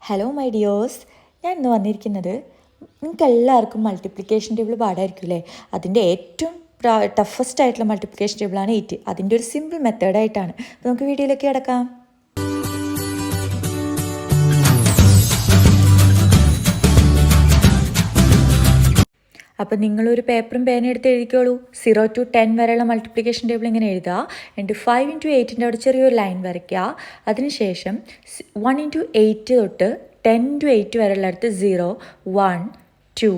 Hello my dears, ഞാൻ ഇന്ന് വന്നിരിക്കുന്നത് നിങ്ങൾക്ക് എല്ലാവർക്കും മൾട്ടിപ്ലിക്കേഷൻ ടേബിൾ പാടായിരിക്കും. അതിൻ്റെ ഏറ്റവും ടഫസ്റ്റ് ആയിട്ടുള്ള മൾട്ടിപ്ലിക്കേഷൻ ടേബിളാണ് 8. അതിൻ്റെ ഒരു സിമ്പിൾ മെത്തേഡായിട്ടാണ്. അപ്പോൾ നമുക്ക് വീഡിയോയിലേക്ക് കിടക്കാം. അപ്പോൾ നിങ്ങളൊരു പേപ്പറും പേനും എടുത്ത് എഴുതിക്കോളൂ. 0 to 10 വരെയുള്ള മൾട്ടിപ്ലിക്കേഷൻ ടേബിൾ ഇങ്ങനെ എഴുതുക. എന്നിട്ട് 5 into 8 അവിടെ ചെറിയൊരു ലൈൻ വരയ്ക്കുക. അതിനുശേഷം 1 into 8 തൊട്ട് 10 to 8 വരെയുള്ള അടുത്ത് 0, 1, 2,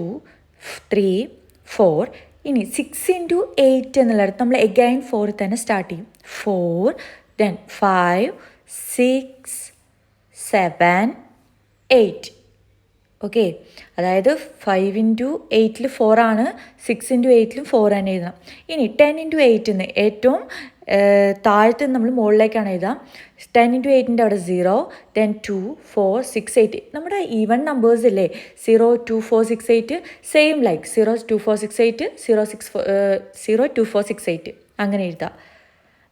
3, 4. ഇനി 6 into 8 എന്നുള്ളിടത്ത് നമ്മൾ എഗൈൻ 4 തന്നെ സ്റ്റാർട്ട് ചെയ്യും. 4, then 5, 6, 7, 8. ഓക്കെ, അതായത് 5 into 8 4 ആണ്, 6 into 8 4 തന്നെ എഴുതണം. ഇനി 10 into 8 ഏറ്റവും താഴത്ത് നമ്മൾ മുകളിലേക്കാണ് എഴുതാം. 10 into 8 അവിടെ 0, then 2, 4, 6, 8. നമ്മുടെ ഈവൺ നമ്പേഴ്സ് ഇല്ലേ, 0, 2, 4, 6, 8, സെയിം ലൈക്ക് 0, 2, 4, 6, 8, 0, 2, 4, 6, 8 അങ്ങനെ എഴുതാം.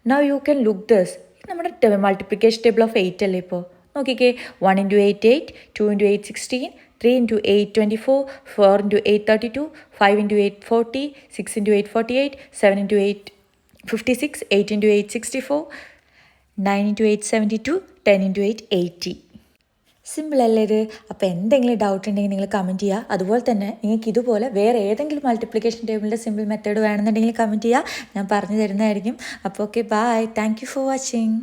Now you can look this. നമ്മുടെ മൾട്ടിപ്ലിക്കേഷൻ ടേബിൾ ഓഫ് 8 അല്ലേ ഇപ്പോൾ. നോക്കിക്കേ, 1 into 8 8, 2 into 8 16, 3 into 8 24, 4 into 8 32, 5 into 8 40, 6 into 8 48, 7 into 8 56, 8 into 8 64, 9 into 8 72, 10 into 8 80. Simple അല്ലേ ഇത്? അപ്പോൾ എന്തെങ്കിലും ഡൗട്ട് ഉണ്ടെങ്കിൽ നിങ്ങൾ കമൻറ്റ് ചെയ്യുക. അതുപോലെ തന്നെ നിങ്ങൾക്ക് ഇതുപോലെ വേറെ ഏതെങ്കിലും മൾട്ടിപ്ലിക്കേഷൻ ടേബിളിൻ്റെ സിമ്പിൾ മെത്തേഡ് വേണമെന്നുണ്ടെങ്കിൽ കമൻറ്റ് ചെയ്യുക, ഞാൻ പറഞ്ഞു തരുന്നതായിരിക്കും. അപ്പോൾ okay, bye. Thank you for watching.